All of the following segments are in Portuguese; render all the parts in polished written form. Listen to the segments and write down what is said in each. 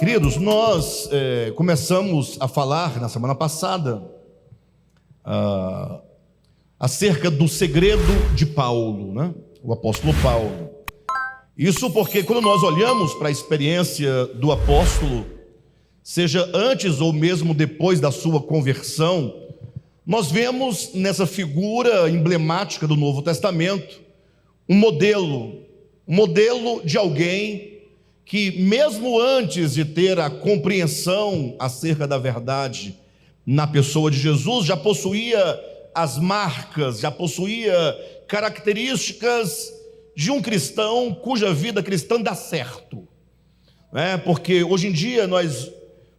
Queridos, nós começamos a falar na semana passada acerca do segredo de Paulo, né? O apóstolo Paulo. Isso porque quando nós olhamos para a experiência do apóstolo, seja antes ou mesmo depois da sua conversão, nós vemos nessa figura emblemática do Novo Testamento um modelo de alguém que mesmo antes de ter a compreensão acerca da verdade na pessoa de Jesus, já possuía as marcas, já possuía características de um cristão cuja vida cristã dá certo, porque hoje em dia nós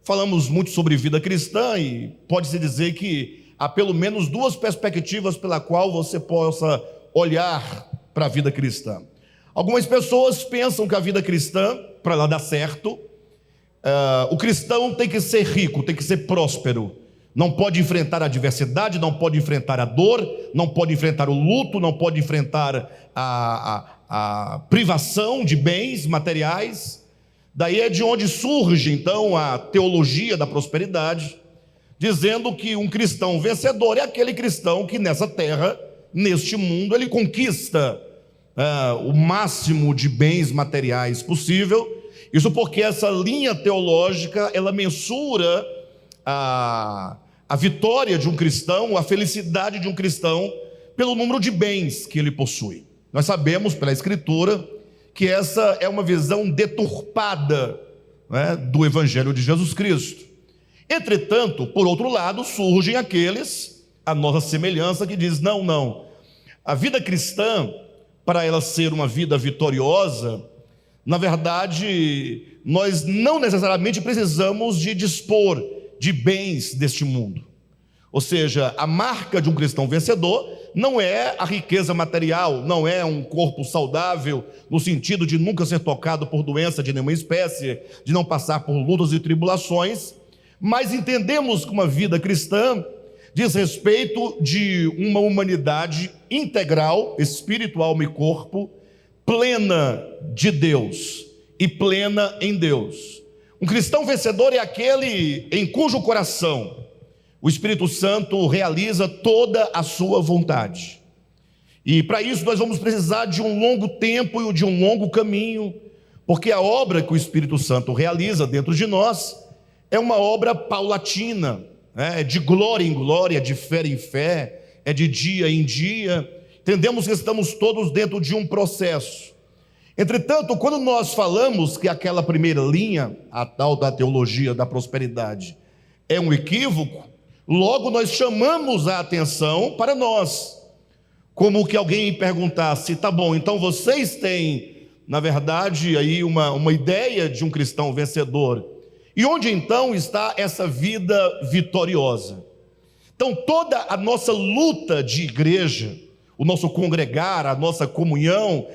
falamos muito sobre vida cristã e pode-se dizer que há pelo menos duas perspectivas pela qual você possa olhar para a vida cristã. Algumas pessoas pensam que a vida cristã, para ela dar certo, o cristão tem que ser rico, tem que ser próspero, não pode enfrentar a adversidade, não pode enfrentar a dor, não pode enfrentar o luto, não pode enfrentar a privação de bens materiais. Daí é de onde surge então a teologia da prosperidade, dizendo que um cristão vencedor é aquele cristão que nessa terra, neste mundo, ele conquista o máximo de bens materiais possível. Isso porque essa linha teológica, ela mensura a vitória de um cristão, a felicidade de um cristão, pelo número de bens que ele possui. Nós sabemos pela Escritura que essa é uma visão deturpada, do Evangelho de Jesus Cristo. Entretanto, por outro lado, surgem aqueles, a nossa semelhança, que diz, não, a vida cristã, para ela ser uma vida vitoriosa, na verdade, nós não necessariamente precisamos de dispor de bens deste mundo. Ou seja, a marca de um cristão vencedor não é a riqueza material, não é um corpo saudável, no sentido de nunca ser tocado por doença de nenhuma espécie, de não passar por lutas e tribulações, mas entendemos que uma vida cristã diz respeito de uma humanidade integral, espírito, alma e corpo, plena de Deus e plena em Deus. Um cristão vencedor é aquele em cujo coração o Espírito Santo realiza toda a sua vontade. E para isso nós vamos precisar de um longo tempo e de um longo caminho, porque a obra que o Espírito Santo realiza dentro de nós é uma obra paulatina, é de glória em glória, de fé em fé, é de dia em dia. Entendemos que estamos todos dentro de um processo. Entretanto, quando nós falamos que aquela primeira linha, a tal da teologia da prosperidade, é um equívoco, logo nós chamamos a atenção para nós, como que alguém perguntasse, tá bom, então vocês têm, na verdade, aí uma ideia de um cristão vencedor, e onde então está essa vida vitoriosa? Então toda a nossa luta de igreja, o nosso congregar, a nossa comunhão,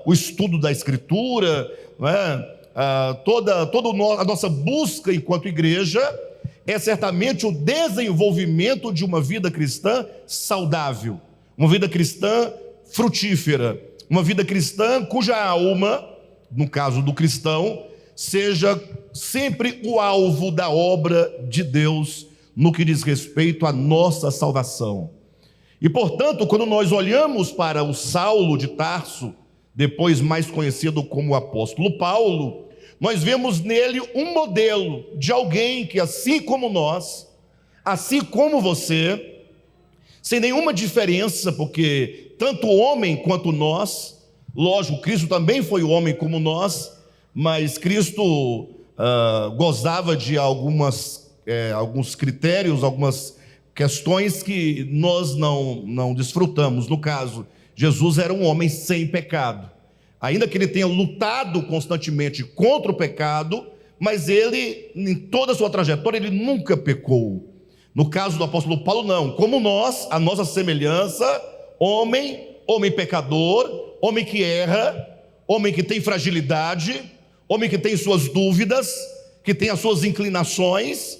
o estudo da Escritura, toda a nossa busca enquanto igreja, é certamente o desenvolvimento de uma vida cristã saudável, uma vida cristã frutífera, uma vida cristã cuja alma, no caso do cristão, seja sempre o alvo da obra de Deus no que diz respeito à nossa salvação. E portanto, quando nós olhamos para o Saulo de Tarso, depois mais conhecido como o apóstolo Paulo, nós vemos nele um modelo de alguém que, assim como nós, assim como você, sem nenhuma diferença, porque tanto o homem quanto nós, lógico, Cristo também foi homem como nós, mas Cristo gozava de alguns critérios, algumas questões que nós não desfrutamos. No caso, Jesus era um homem sem pecado, ainda que ele tenha lutado constantemente contra o pecado, mas ele, em toda a sua trajetória, ele nunca pecou. No caso do apóstolo Paulo, não, como nós, a nossa semelhança, homem pecador, homem que erra, homem que tem fragilidade, homem que tem suas dúvidas, que tem as suas inclinações,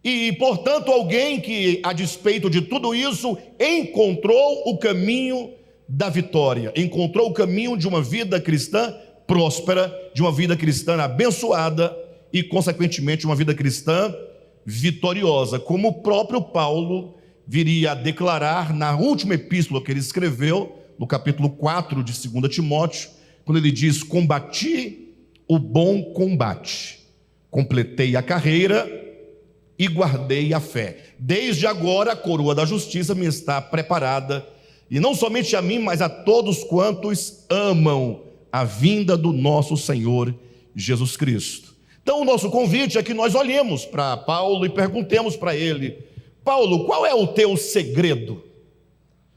e portanto alguém que, a despeito de tudo isso, encontrou o caminho da vitória, encontrou o caminho de uma vida cristã próspera, de uma vida cristã abençoada, e, consequentemente, uma vida cristã vitoriosa, como o próprio Paulo viria a declarar na última epístola que ele escreveu, no capítulo 4 de 2 Timóteo, quando ele diz: combati o bom combate, completei a carreira e guardei a fé. Desde agora a coroa da justiça me está preparada, e não somente a mim, mas a todos quantos amam a vinda do nosso Senhor Jesus Cristo. Então o nosso convite é que nós olhemos para Paulo e perguntemos para ele: Paulo, qual é o teu segredo?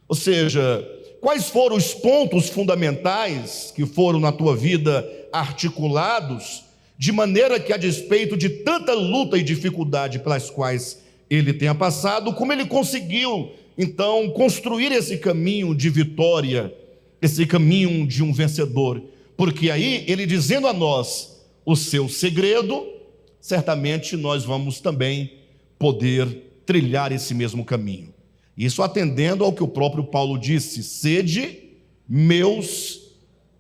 Ou seja, quais foram os pontos fundamentais que foram na tua vida articulados, de maneira que, a despeito de tanta luta e dificuldade pelas quais ele tenha passado, como ele conseguiu, então, construir esse caminho de vitória, esse caminho de um vencedor? Porque aí, ele dizendo a nós o seu segredo, certamente nós vamos também poder trilhar esse mesmo caminho. Isso atendendo ao que o próprio Paulo disse: sede meus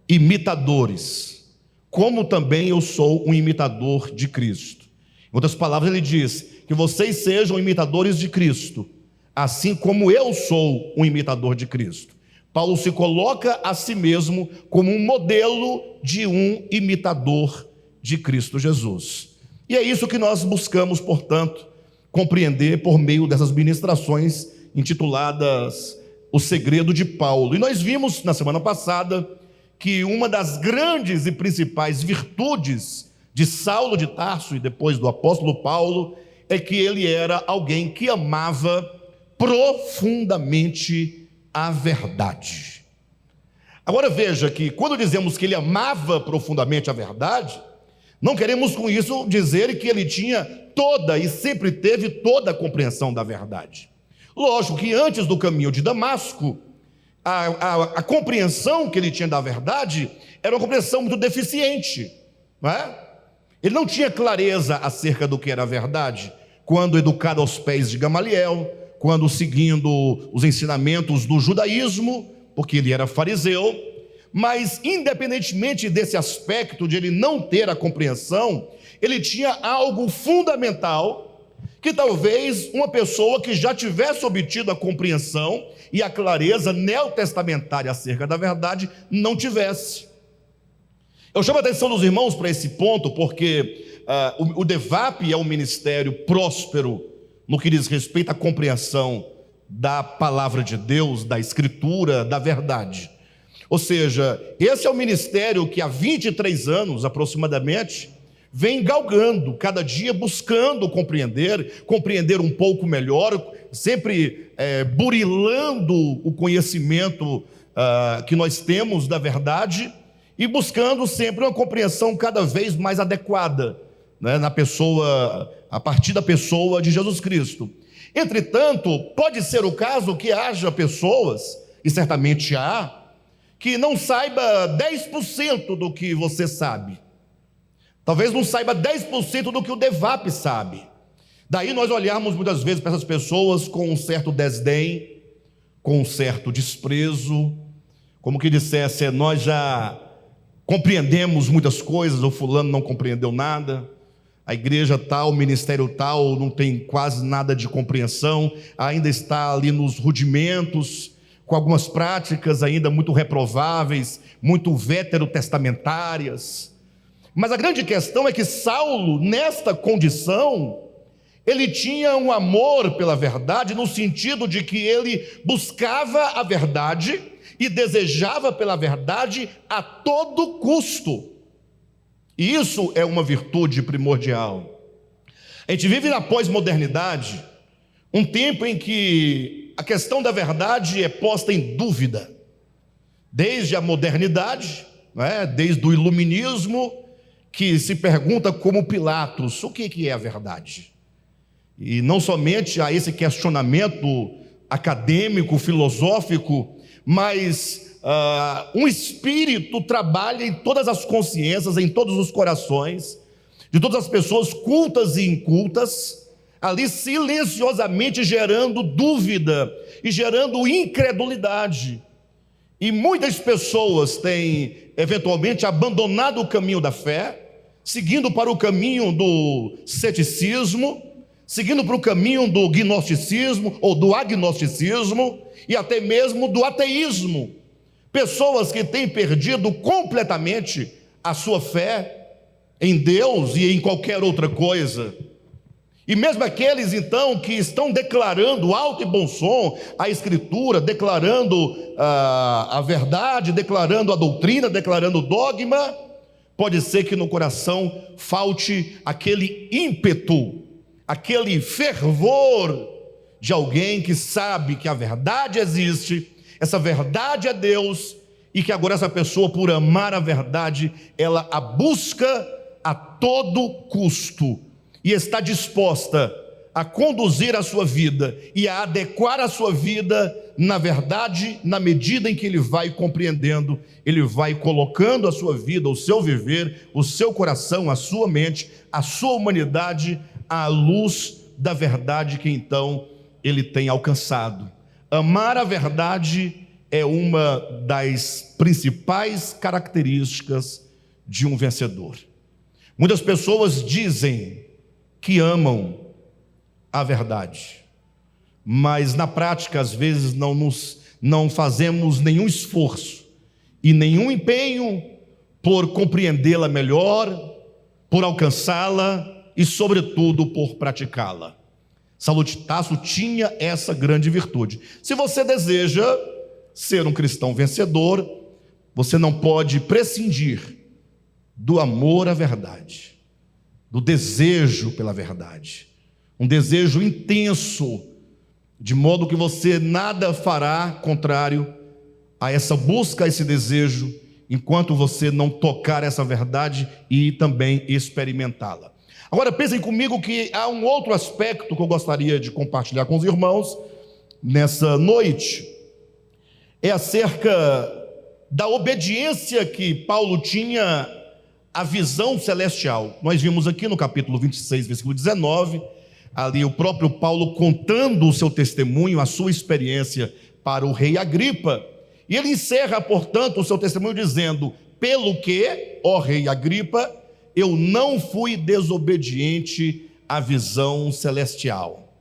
imitadores, como também eu sou um imitador de Cristo. Em outras palavras, ele diz que vocês sejam imitadores de Cristo, assim como eu sou um imitador de Cristo. Paulo se coloca a si mesmo como um modelo de um imitador de Cristo Jesus. E é isso que nós buscamos, portanto, compreender por meio dessas ministrações intituladas O Segredo de Paulo. E nós vimos na semana passada que uma das grandes e principais virtudes de Saulo de Tarso e depois do apóstolo Paulo é que ele era alguém que amava profundamente a verdade. Agora veja que quando dizemos que ele amava profundamente a verdade, não queremos com isso dizer que ele tinha toda e sempre teve toda a compreensão da verdade. Lógico que antes do caminho de Damasco, a compreensão que ele tinha da verdade era uma compreensão muito deficiente, não é? Ele não tinha clareza acerca do que era a verdade, quando educado aos pés de Gamaliel, quando seguindo os ensinamentos do judaísmo, porque ele era fariseu. Mas independentemente desse aspecto de ele não ter a compreensão, ele tinha algo fundamental que talvez uma pessoa que já tivesse obtido a compreensão e a clareza neotestamentária acerca da verdade não tivesse. Eu chamo a atenção dos irmãos para esse ponto, porque o DEVAP é um ministério próspero no que diz respeito à compreensão da palavra de Deus, da Escritura, da verdade. Ou seja, esse é o ministério que há 23 anos aproximadamente vem galgando, cada dia buscando compreender um pouco melhor, sempre burilando o conhecimento que nós temos da verdade e buscando sempre uma compreensão cada vez mais adequada, né, na pessoa, a partir da pessoa de Jesus Cristo. Entretanto, pode ser o caso que haja pessoas, e certamente há, que não saiba 10% do que você sabe. Talvez não saiba 10% do que o DEVAP sabe. Daí nós olharmos muitas vezes para essas pessoas com um certo desdém, com um certo desprezo, como que dissesse: nós já compreendemos muitas coisas, o fulano não compreendeu nada, a igreja tal, o ministério tal não tem quase nada de compreensão, ainda está ali nos rudimentos, com algumas práticas ainda muito reprováveis, muito veterotestamentárias. Mas a grande questão é que Saulo, nesta condição, ele tinha um amor pela verdade, no sentido de que ele buscava a verdade e desejava pela verdade a todo custo. E isso é uma virtude primordial. A gente vive na pós-modernidade, um tempo em que a questão da verdade é posta em dúvida, desde a modernidade, desde o iluminismo, que se pergunta como Pilatos: o que é a verdade? E não somente a esse questionamento acadêmico, filosófico, mas um espírito trabalha em todas as consciências, em todos os corações, de todas as pessoas cultas e incultas, ali silenciosamente gerando dúvida e gerando incredulidade. E muitas pessoas têm eventualmente abandonado o caminho da fé, seguindo para o caminho do ceticismo, seguindo para o caminho do gnosticismo ou do agnosticismo e até mesmo do ateísmo. Pessoas que têm perdido completamente a sua fé em Deus e em qualquer outra coisa. E mesmo aqueles então que estão declarando alto e bom som a Escritura, declarando a verdade, declarando a doutrina, declarando o dogma, pode ser que no coração falte aquele ímpeto, aquele fervor de alguém que sabe que a verdade existe, essa verdade é Deus, e que agora essa pessoa, por amar a verdade, ela a busca a todo custo, e está disposta a conduzir a sua vida e a adequar a sua vida na verdade, na medida em que ele vai compreendendo, ele vai colocando a sua vida, o seu viver, o seu coração, a sua mente, a sua humanidade à luz da verdade que então ele tem alcançado. Amar a verdade é uma das principais características de um vencedor. Muitas pessoas dizem que amam a verdade, mas na prática às vezes não fazemos nenhum esforço e nenhum empenho por compreendê-la melhor, por alcançá-la e sobretudo por praticá-la. Saulo de Tarso tinha essa grande virtude. Se você deseja ser um cristão vencedor, você não pode prescindir do amor à verdade, do desejo pela verdade, um desejo intenso, de modo que você nada fará contrário a essa busca, a esse desejo, enquanto você não tocar essa verdade e também experimentá-la. Agora pensem comigo que há um outro aspecto que eu gostaria de compartilhar com os irmãos nessa noite, é acerca da obediência que Paulo tinha à visão celestial. Nós vimos aqui no capítulo 26, versículo 19, ali o próprio Paulo contando o seu testemunho, a sua experiência para o rei Agripa, e ele encerra, portanto, o seu testemunho dizendo: pelo que, ó rei Agripa, eu não fui desobediente à visão celestial.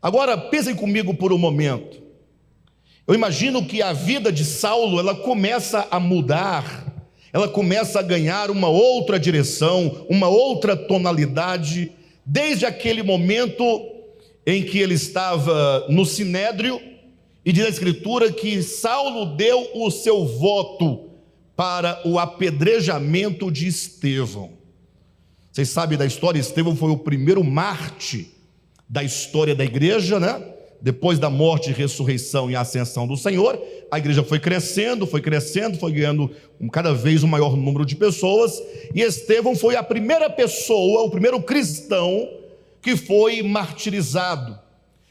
Agora pensem comigo por um momento. Eu imagino que a vida de Saulo, ela começa a mudar, ela começa a ganhar uma outra direção, uma outra tonalidade, desde aquele momento em que ele estava no Sinédrio, e diz a Escritura que Saulo deu o seu voto para o apedrejamento de Estevão. Vocês sabem da história, Estevão foi o primeiro mártir da história da igreja, né? Depois da morte, ressurreição e ascensão do Senhor, a igreja foi crescendo, foi ganhando cada vez um maior número de pessoas, e Estevão foi a primeira pessoa, o primeiro cristão que foi martirizado.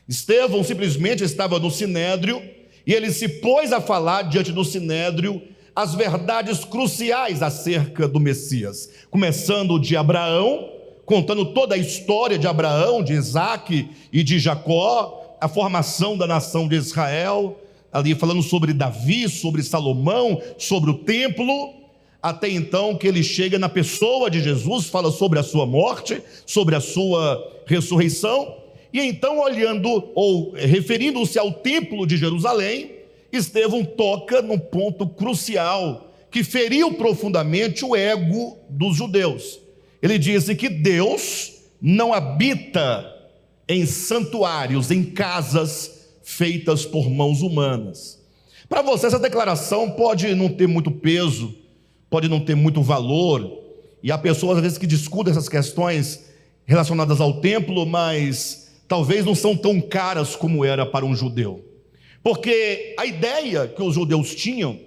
Estevão simplesmente estava no Sinédrio, e ele se pôs a falar diante do Sinédrio as verdades cruciais acerca do Messias, começando de Abraão, contando toda a história de Abraão, de Isaque e de Jacó, a formação da nação de Israel, ali falando sobre Davi, sobre Salomão, sobre o templo, até então que ele chega na pessoa de Jesus, fala sobre a sua morte, sobre a sua ressurreição, e então olhando, ou referindo-se ao templo de Jerusalém, Estevão toca num ponto crucial, que feriu profundamente o ego dos judeus. Ele disse que Deus não habita em santuários, em casas feitas por mãos humanas. Para você essa declaração pode não ter muito peso, pode não ter muito valor, e há pessoas às vezes que discutem essas questões relacionadas ao templo, mas talvez não são tão caras como era para um judeu, porque a ideia que os judeus tinham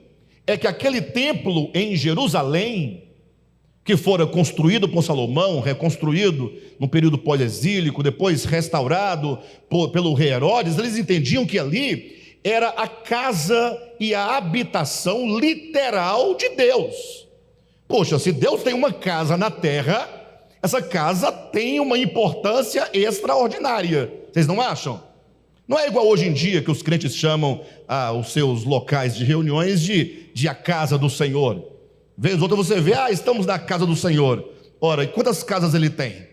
é que aquele templo em Jerusalém, que fora construído por Salomão, reconstruído no período pós-exílico, depois restaurado pelo rei Herodes, eles entendiam que ali era a casa e a habitação literal de Deus. Poxa, se Deus tem uma casa na terra, essa casa tem uma importância extraordinária, vocês não acham? Não é igual hoje em dia que os crentes chamam os seus locais de reuniões de a casa do Senhor. Vez ou outra você vê, estamos na casa do Senhor, Ora, e quantas casas ele tem?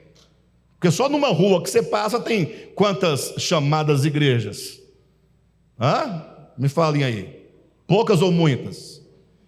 Porque só numa rua que você passa tem quantas chamadas igrejas? Me falem aí. Poucas ou muitas?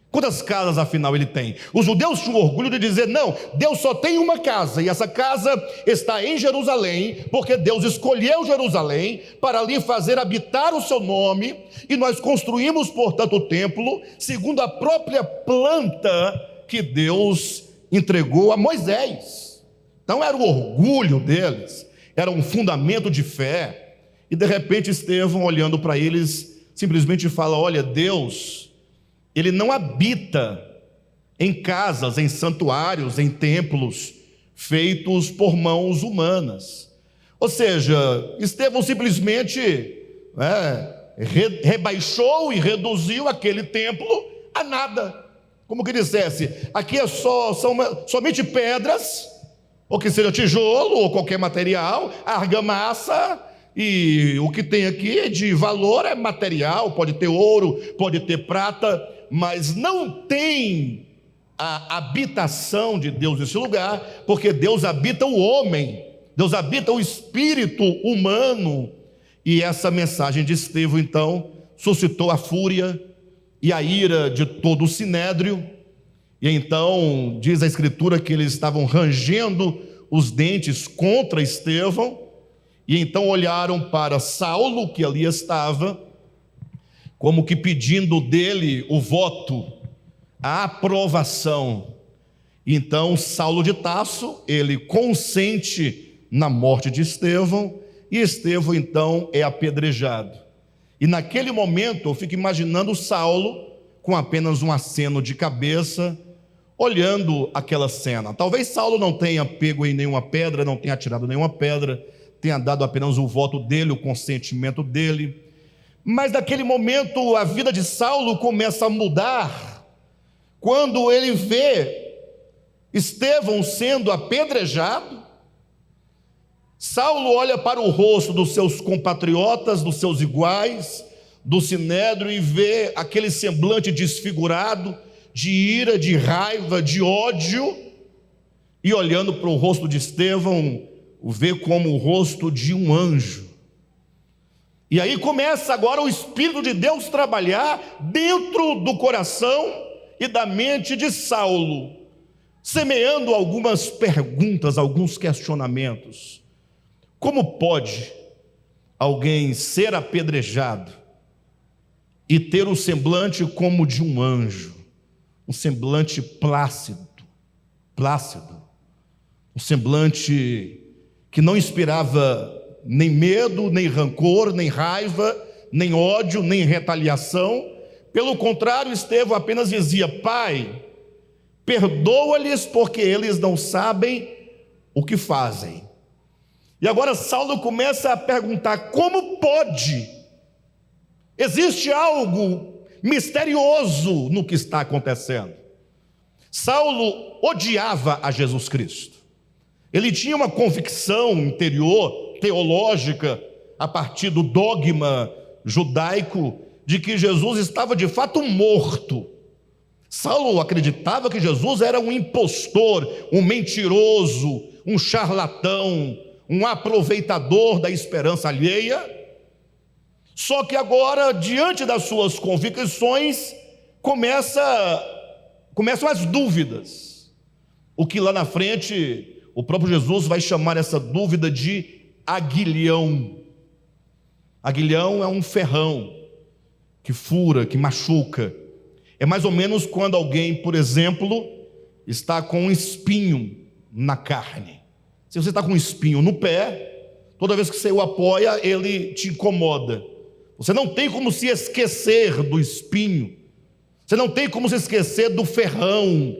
Quantas casas afinal ele tem? Os judeus tinham orgulho de dizer: não, Deus só tem uma casa, e essa casa está em Jerusalém, porque Deus escolheu Jerusalém para ali fazer habitar o seu nome, e nós construímos, portanto, o templo, segundo a própria planta que Deus entregou a Moisés. Então era o orgulho deles, era um fundamento de fé, e de repente Estevão, olhando para eles, simplesmente fala: olha, Deus, Ele não habita em casas, em santuários, em templos feitos por mãos humanas. Ou seja, Estevão simplesmente rebaixou e reduziu aquele templo a nada. Como que dissesse: aqui são somente pedras, ou que seja tijolo, ou qualquer material, argamassa, e o que tem aqui de valor é material, pode ter ouro, pode ter prata, mas não tem a habitação de Deus nesse lugar, porque Deus habita o homem, Deus habita o espírito humano. E essa mensagem de Estevão, então, suscitou a fúria e a ira de todo o sinédrio, e então diz a Escritura que eles estavam rangendo os dentes contra Estevão, e então olharam para Saulo, que ali estava, como que pedindo dele o voto, a aprovação. Então Saulo de Tarso, ele consente na morte de Estevão, e Estevão então é apedrejado. E naquele momento eu fico imaginando Saulo com apenas um aceno de cabeça, olhando aquela cena. Talvez Saulo não tenha pego em nenhuma pedra, não tenha atirado nenhuma pedra, tenha dado apenas o voto dele, o consentimento dele. Mas naquele momento a vida de Saulo começa a mudar, quando ele vê Estevão sendo apedrejado. Saulo olha para o rosto dos seus compatriotas, dos seus iguais, do sinédrio, e vê aquele semblante desfigurado, de ira, de raiva, de ódio, e olhando para o rosto de Estevão, o vê como o rosto de um anjo. E aí começa agora o Espírito de Deus trabalhar dentro do coração e da mente de Saulo, semeando algumas perguntas, alguns questionamentos. Como pode alguém ser apedrejado e ter um semblante como de um anjo, um semblante plácido, um semblante que não inspirava nem medo, nem rancor, nem raiva, nem ódio, nem retaliação? Pelo contrário, Estevão apenas dizia: Pai, perdoa-lhes, porque eles não sabem o que fazem. E agora Saulo começa a perguntar: como pode? Existe algo misterioso no que está acontecendo. Saulo odiava a Jesus Cristo. Ele tinha uma convicção interior, teológica, a partir do dogma judaico, de que Jesus estava de fato morto. Saulo acreditava que Jesus era um impostor, um mentiroso, um charlatão, um aproveitador da esperança alheia. Só que agora, diante das suas convicções, começam as dúvidas. O que lá na frente o próprio Jesus vai chamar essa dúvida de aguilhão. Aguilhão é um ferrão que fura, que machuca. É mais ou menos quando alguém, por exemplo, está com um espinho na carne. Se você está com um espinho no pé, toda vez que você o apoia, ele te incomoda. Você não tem como se esquecer do espinho. Você não tem como se esquecer do ferrão,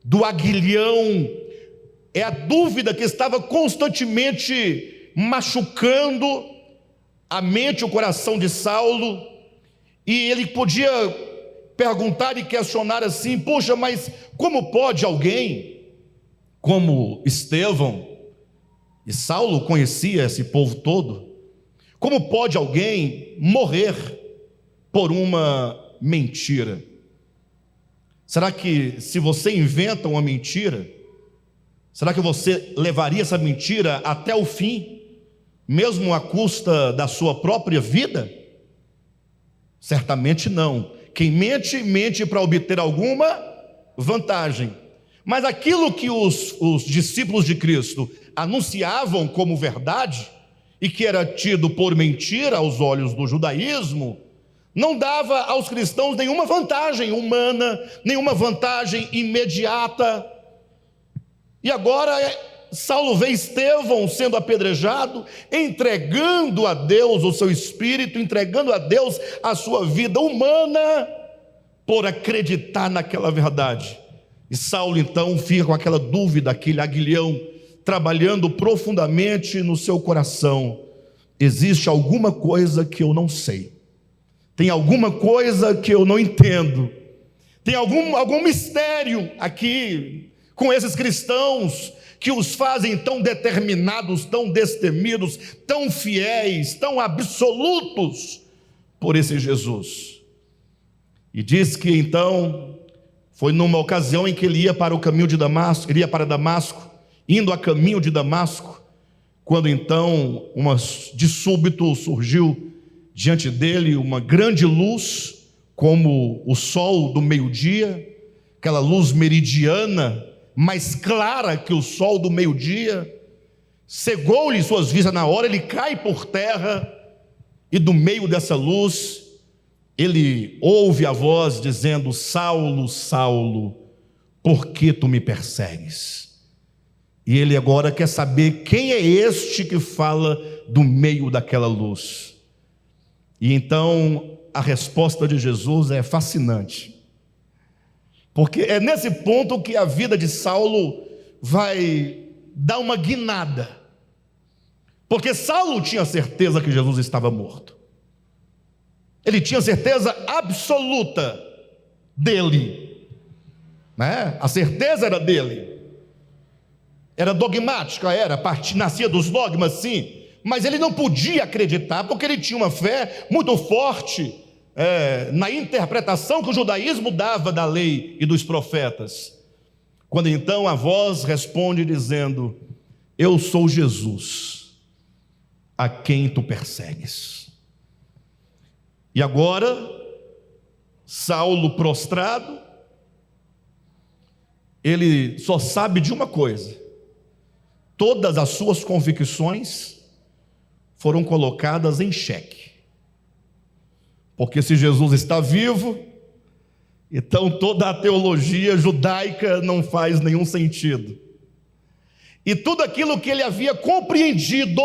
do aguilhão. É a dúvida que estava constantemente machucando a mente e o coração de Saulo, e ele podia perguntar e questionar assim: poxa, mas como pode alguém como Estevão, e Saulo conhecia esse povo todo, como pode alguém morrer por uma mentira? Será que se você inventa uma mentira, Será que você levaria essa mentira até o fim, mesmo à custa da sua própria vida? Certamente não. Quem mente, mente para obter alguma vantagem. Mas aquilo que os discípulos de Cristo anunciavam como verdade, e que era tido por mentira aos olhos do judaísmo, não dava aos cristãos nenhuma vantagem humana, nenhuma vantagem imediata. E agora Saulo vê Estevão sendo apedrejado, entregando a Deus o seu espírito, entregando a Deus a sua vida humana, por acreditar naquela verdade. E Saulo então fica com aquela dúvida, aquele aguilhão, trabalhando profundamente no seu coração. Existe alguma coisa que eu não sei, tem alguma coisa que eu não entendo, tem algum mistério aqui com esses cristãos que os fazem tão determinados, tão destemidos, tão fiéis, tão absolutos por esse Jesus. E diz que então foi numa ocasião em que ele ia para o caminho de Damasco, ele ia para Damasco, indo a caminho de Damasco, quando então de súbito surgiu diante dele uma grande luz, como o sol do meio-dia, aquela luz meridiana, mais clara que o sol do meio-dia, cegou-lhe suas vistas na hora, ele cai por terra, e do meio dessa luz, ele ouve a voz dizendo: Saulo, Saulo, por que tu me persegues? E ele agora quer saber quem é este que fala do meio daquela luz. E então a resposta de Jesus é fascinante, porque é nesse ponto que a vida de Saulo vai dar uma guinada, porque Saulo tinha certeza que Jesus estava morto, ele tinha certeza absoluta dele, né? A certeza era dele, era dogmática, nascia dos dogmas, sim, mas ele não podia acreditar, porque ele tinha uma fé muito forte na interpretação que o judaísmo dava da lei e dos profetas. Quando então a voz responde dizendo: eu sou Jesus, a quem tu persegues. E agora Saulo, prostrado, ele só sabe de uma coisa: todas as suas convicções foram colocadas em xeque. Porque se Jesus está vivo, então toda a teologia judaica não faz nenhum sentido. E tudo aquilo que ele havia compreendido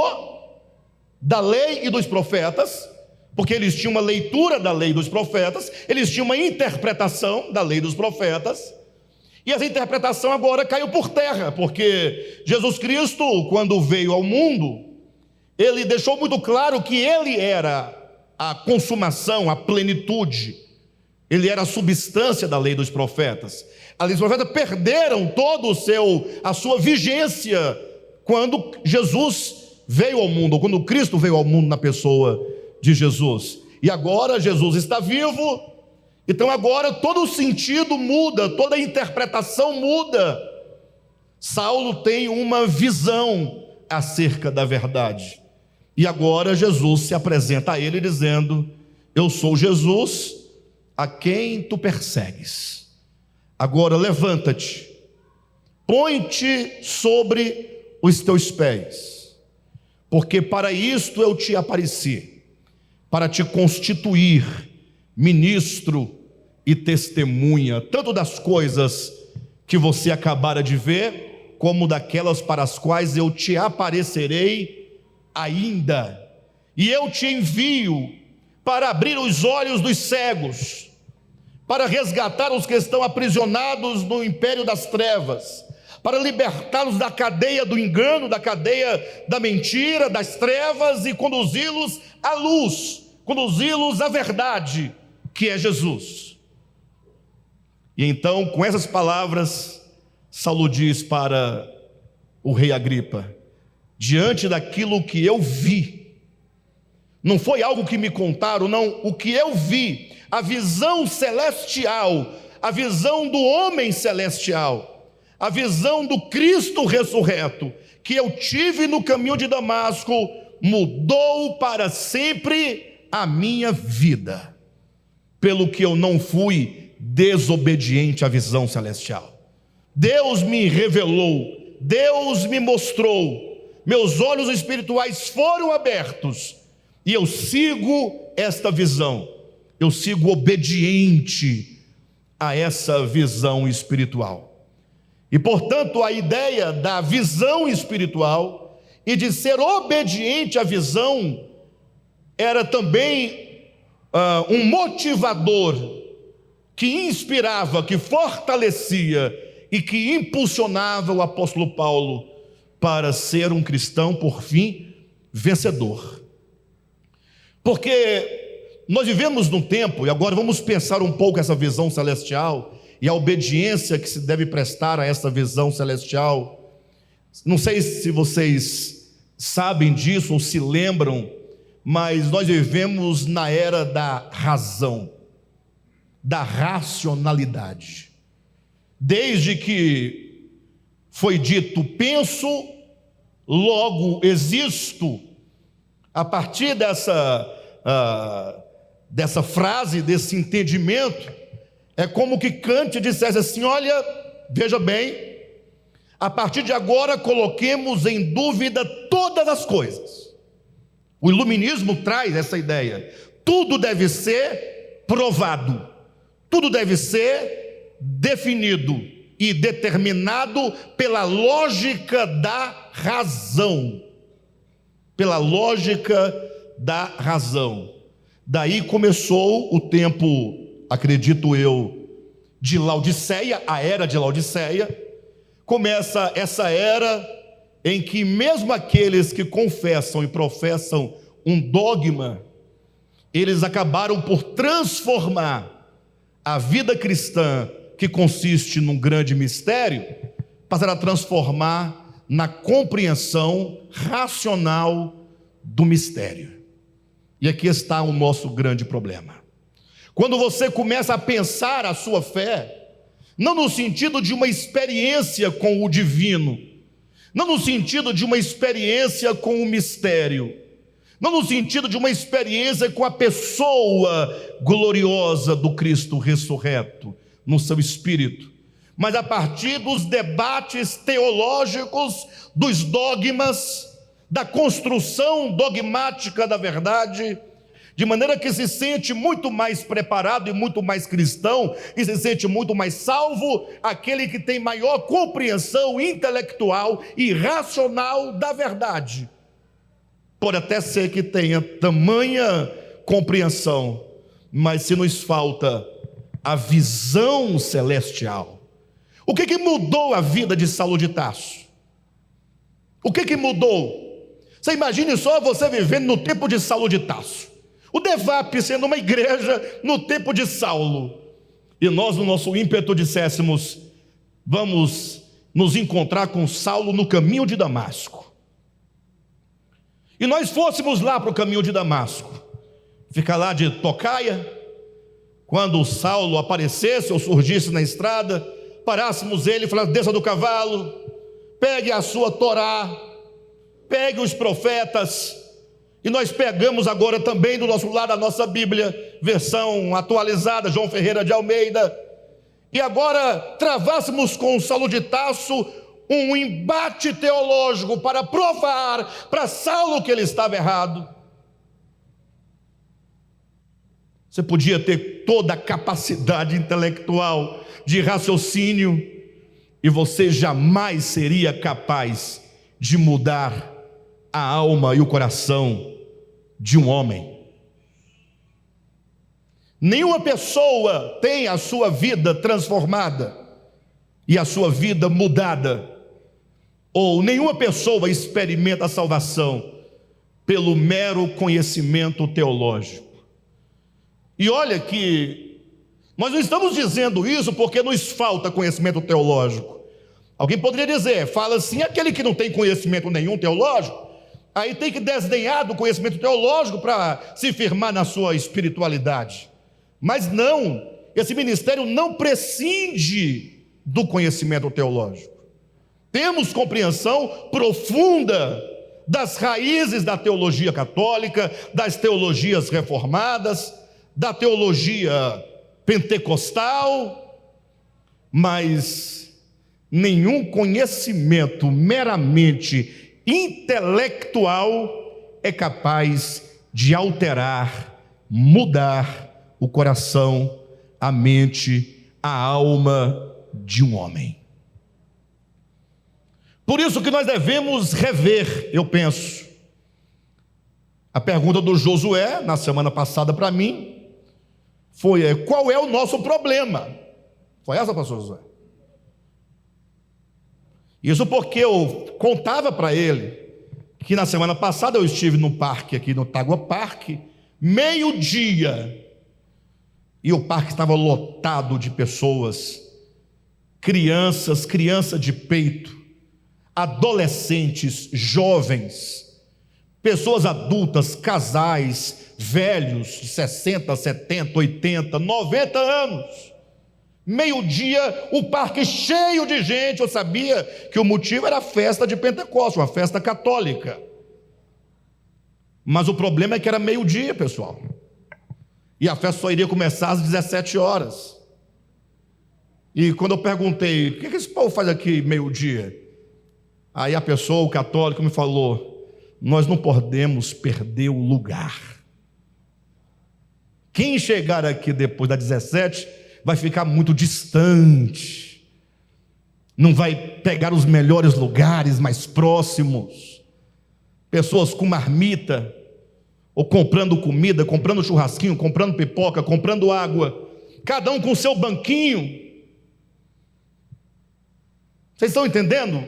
da lei e dos profetas, porque eles tinham uma leitura da lei e dos profetas, eles tinham uma interpretação da lei e dos profetas, e essa interpretação agora caiu por terra, porque Jesus Cristo, quando veio ao mundo, ele deixou muito claro que ele era a consumação, a plenitude, ele era a substância da lei dos profetas. A lei dos profetas perderam todo a sua vigência quando Jesus veio ao mundo, ou quando Cristo veio ao mundo na pessoa de Jesus. E agora Jesus está vivo, então agora todo o sentido muda, toda a interpretação muda. Saulo tem uma visão acerca da verdade. E agora Jesus se apresenta a ele dizendo: eu sou Jesus, a quem tu persegues. Agora levanta-te, põe-te sobre os teus pés, porque para isto eu te apareci, para te constituir ministro e testemunha, tanto das coisas que você acabara de ver, como daquelas para as quais eu te aparecerei ainda. E eu te envio para abrir os olhos dos cegos, para resgatar os que estão aprisionados no império das trevas, para libertá-los da cadeia do engano, da cadeia da mentira, das trevas, e conduzi-los à luz, conduzi-los à verdade, que é Jesus. E então, com essas palavras, Saulo diz para o rei Agripa: diante daquilo que eu vi, não foi algo que me contaram, não, o que eu vi, a visão celestial, a visão do homem celestial, a visão do Cristo ressurreto que eu tive no caminho de Damasco mudou para sempre a minha vida, pelo que eu não fui desobediente à visão celestial. Deus me revelou, Deus me mostrou, meus olhos espirituais foram abertos, e eu sigo esta visão, eu sigo obediente a essa visão espiritual. E portanto a ideia da visão espiritual e de ser obediente à visão era também um motivador que inspirava, que fortalecia e que impulsionava o apóstolo Paulo para ser um cristão, por fim, vencedor. Porque nós vivemos num tempo, e agora vamos pensar um pouco essa visão celestial e a obediência que se deve prestar a essa visão celestial. Não sei se vocês sabem disso ou se lembram, mas nós vivemos na era da razão, da racionalidade. Desde que foi dito penso, logo existo, a partir dessa frase, desse entendimento, é como que Kant dissesse assim: olha, veja bem, a partir de agora coloquemos em dúvida todas as coisas. O iluminismo traz essa ideia: tudo deve ser provado, tudo deve ser definido e determinado pela lógica da razão. Pela lógica da razão. Daí começou o tempo, acredito eu, de Laodiceia, a era de Laodiceia. Começa essa era em que mesmo aqueles que confessam e professam um dogma, eles acabaram por transformar a vida cristã, que consiste num grande mistério, passaram a transformar na compreensão racional do mistério. E aqui está o nosso grande problema. Quando você começa a pensar a sua fé, não no sentido de uma experiência com o divino, não no sentido de uma experiência com o mistério, não no sentido de uma experiência com a pessoa gloriosa do Cristo ressurreto no seu espírito, mas a partir dos debates teológicos, dos dogmas, da construção dogmática da verdade, de maneira que se sente muito mais preparado e muito mais cristão, e se sente muito mais salvo aquele que tem maior compreensão intelectual e racional da verdade. Pode até ser que tenha tamanha compreensão, mas se nos falta a visão celestial. O que mudou a vida de Saulo de Tarso? O que mudou? Você imagine só você vivendo no tempo de Saulo de Tarso, o DEVAP sendo uma igreja no tempo de Saulo, e nós no nosso ímpeto disséssemos: vamos nos encontrar com Saulo no caminho de Damasco, e nós fôssemos lá para o caminho de Damasco, ficar lá de tocaia, quando Saulo aparecesse ou surgisse na estrada, parássemos ele e falássemos: desça do cavalo, pegue a sua Torá, pegue os profetas, e nós pegamos agora também do nosso lado a nossa Bíblia, versão atualizada, João Ferreira de Almeida, e agora travássemos com Saulo de Tarso um embate teológico para provar para Saulo que ele estava errado. Você podia ter toda a capacidade intelectual de raciocínio, e você jamais seria capaz de mudar a alma e o coração de um homem. Nenhuma pessoa tem a sua vida transformada e a sua vida mudada, ou nenhuma pessoa experimenta a salvação pelo mero conhecimento teológico. E olha que nós não estamos dizendo isso porque nos falta conhecimento teológico. Alguém poderia dizer, fala assim: aquele que não tem conhecimento nenhum teológico, aí tem que desdenhar do conhecimento teológico para se firmar na sua espiritualidade. Mas não, esse ministério não prescinde do conhecimento teológico. Temos compreensão profunda das raízes da teologia católica, das teologias reformadas, da teologia pentecostal, mas nenhum conhecimento meramente intelectual é capaz de alterar, mudar o coração, a mente, a alma de um homem. Por isso que nós devemos rever, eu penso, a pergunta do Josué, na semana passada para mim, foi: qual é o nosso problema? Foi essa, pastor Josué? Isso porque eu contava para ele que na semana passada eu estive no parque, aqui no Tagua Parque, meio-dia, e o parque estava lotado de pessoas, crianças de peito, adolescentes, jovens, pessoas adultas, casais, velhos de 60, 70, 80, 90 anos. Meio-dia, o parque cheio de gente. Eu sabia que o motivo era a festa de Pentecostes, uma festa católica. Mas o problema é que era meio-dia, pessoal. E a festa só iria começar às 17 horas. E quando eu perguntei: o que esse povo faz aqui meio-dia? Aí a pessoa, o católico, me falou: nós não podemos perder o lugar. Quem chegar aqui depois das 17 vai ficar muito distante, não vai pegar os melhores lugares mais próximos. Pessoas com marmita, ou comprando comida, comprando churrasquinho, comprando pipoca, comprando água, cada um com seu banquinho. Vocês estão entendendo?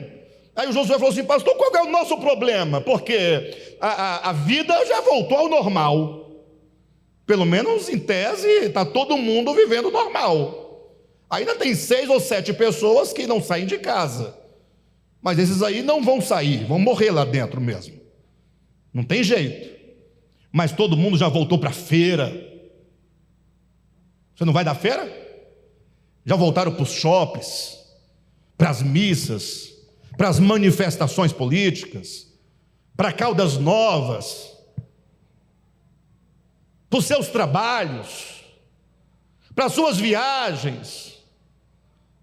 Aí o Josué falou assim: pastor, qual é o nosso problema? Porque a vida já voltou ao normal. Pelo menos em tese está todo mundo vivendo normal. Ainda tem 6 ou 7 pessoas que não saem de casa, mas esses aí não vão sair, vão morrer lá dentro mesmo, não tem jeito. Mas todo mundo já voltou para a feira. Você não vai da feira? Já voltaram para os shoppings, para as missas, para as manifestações políticas, para Caldas Novas, para os seus trabalhos, para as suas viagens.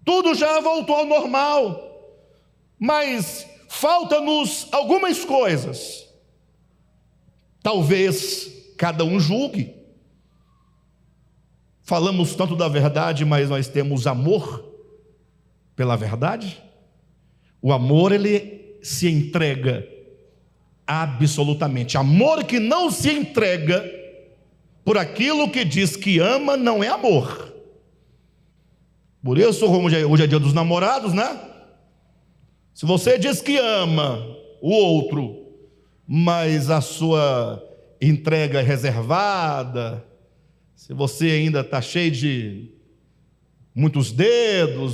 Tudo já voltou ao normal, mas falta-nos algumas coisas. Talvez cada um julgue. Falamos tanto da verdade, mas nós temos amor pela verdade. O amor, ele se entrega absolutamente. Amor que não se entrega por aquilo que diz que ama não é amor. Por isso, hoje é dia dos namorados, né? Se você diz que ama o outro, mas a sua entrega é reservada, se você ainda está cheio de muitos dedos,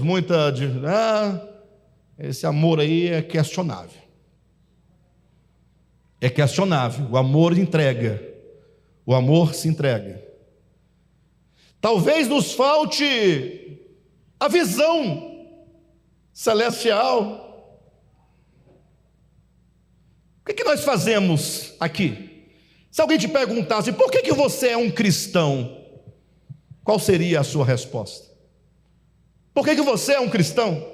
esse amor aí é questionável. É questionável. O amor entrega. O amor se entrega. Talvez nos falte a visão celestial. O que nós fazemos aqui? Se alguém te perguntasse: por que você é um cristão? Qual seria a sua resposta? Por que você é um cristão?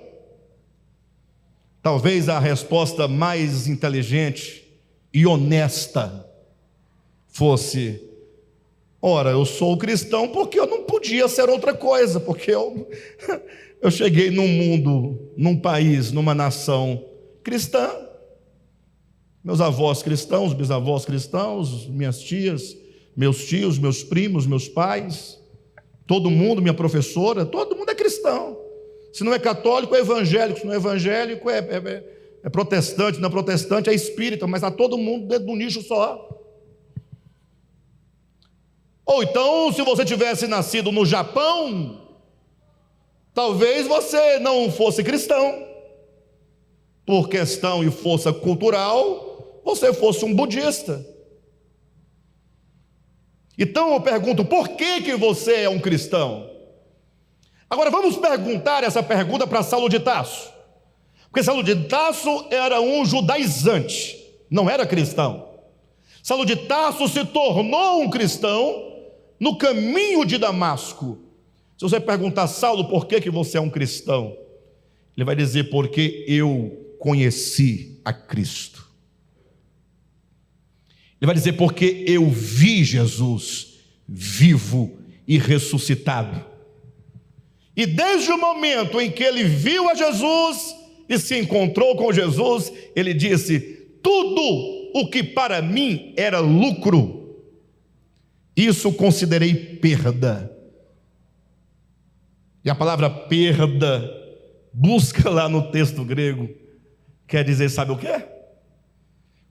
Talvez a resposta mais inteligente e honesta fosse: ora, eu sou cristão porque eu não podia ser outra coisa, porque eu cheguei num mundo, num país, numa nação cristã. Meus avós cristãos, bisavós cristãos, minhas tias, meus tios, meus primos, meus pais, todo mundo, minha professora, todo mundo é cristão. Se não é católico, é evangélico. Se não é evangélico, é protestante. Não é protestante, é espírita. Mas está todo mundo dentro do nicho só. Ou então, se você tivesse nascido no Japão, talvez você não fosse cristão. Por questão e força cultural, você fosse um budista. Então eu pergunto: por que você é um cristão? Agora vamos perguntar essa pergunta para Saulo de Tarso, porque Saulo de Tarso era um judaizante, não era cristão. Saulo de Tarso se tornou um cristão no caminho de Damasco. Se você perguntar, Saulo, por que você é um cristão? Ele vai dizer, porque eu conheci a Cristo. Ele vai dizer, porque eu vi Jesus vivo e ressuscitado. E desde o momento em que ele viu a Jesus e se encontrou com Jesus, ele disse, tudo o que para mim era lucro, isso considerei perda. E a palavra perda, busca lá no texto grego, quer dizer, sabe o quê?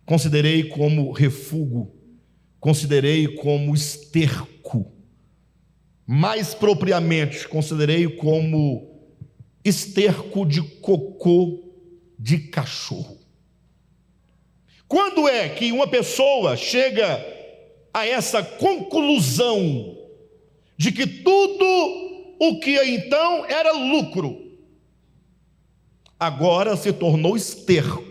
Considerei como refúgio, considerei como esterco, mais propriamente, considerei como esterco de cocô de cachorro. Quando é que uma pessoa chega a essa conclusão de que tudo o que então era lucro, agora se tornou esterco?